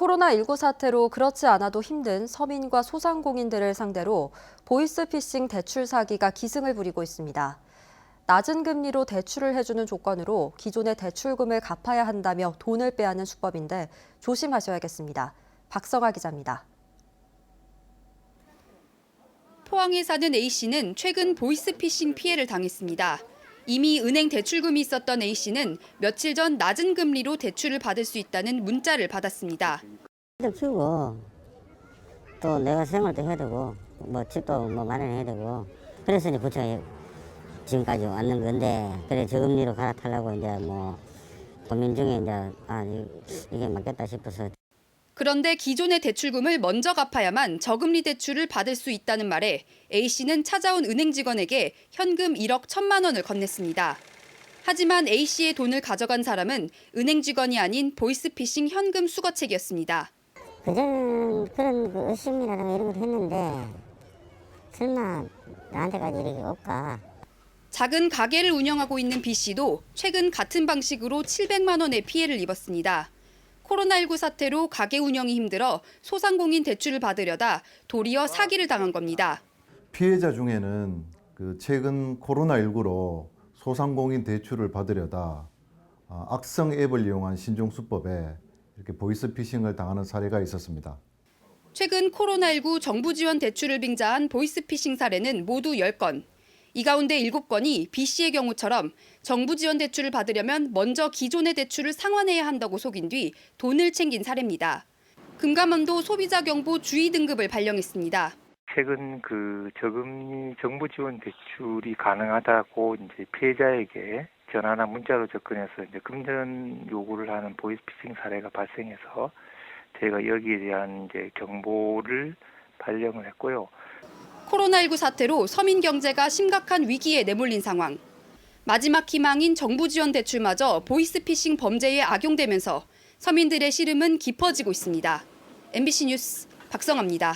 코로나19 사태로 그렇지 않아도 힘든 서민과 소상공인들을 상대로 보이스피싱 대출 사기가 기승을 부리고 있습니다. 낮은 금리로 대출을 해주는 조건으로 기존의 대출금을 갚아야 한다며 돈을 빼앗는 수법인데 조심하셔야겠습니다. 박성아 기자입니다. 포항에 사는 A씨는 최근 보이스피싱 피해를 당했습니다. 이미 은행 대출금이 있었던 A씨는 며칠 전 낮은 금리로 대출을 받을 수 있다는 문자를 받았습니다. 애들 키우고 또 내가 생활도 해야 되고 뭐 집도 뭐 마련해야 되고 그래서 이제 부처에 지금까지 왔는 건데 그래 저금리로 갈아타려고 이제 뭐 고민 중에 이제 이게 맞겠다 싶어서. 그런데 기존의 대출금을 먼저 갚아야만 저금리 대출을 받을 수 있다는 말에 A씨는 찾아온 은행 직원에게 현금 1억 1천만 원을 건넸습니다. 하지만 A씨의 돈을 가져간 사람은 은행 직원이 아닌 보이스피싱 현금 수거책이었습니다. 그전에는 그런 그 의심이라든가 이런 걸 했는데 설마 나한테까지 이렇게 올까. 작은 가게를 운영하고 있는 B씨도 최근 같은 방식으로 700만 원의 피해를 입었습니다. 코로나19 사태로 가게 운영이 힘들어 소상공인 대출을 받으려다 도리어 사기를 당한 겁니다. 피해자 중에는 최근 코로나19로 소상공인 대출을 받으려다 악성 앱을 이용한 신종수법에 이렇게 보이스피싱을 당하는 사례가 있었습니다. 최근 코로나19 정부 지원 대출을 빙자한 보이스피싱 사례는 모두 10건. 이 가운데 7건이 B씨의 경우처럼 정부 지원 대출을 받으려면 먼저 기존의 대출을 상환해야 한다고 속인 뒤 돈을 챙긴 사례입니다. 금감원도 소비자 경보 주의 등급을 발령했습니다. 최근 저금리 정부 지원 대출이 가능하다고 이제 피해자에게 전화나 문자로 접근해서 이제 금전 요구를 하는 보이스피싱 사례가 발생해서 저희가 여기에 대한 이제 경보를 발령을 했고요. 코로나19 사태로 서민 경제가 심각한 위기에 내몰린 상황. 마지막 희망인 정부 지원 대출마저 보이스피싱 범죄에 악용되면서 서민들의 시름은 깊어지고 있습니다. MBC 뉴스 박성아입니다.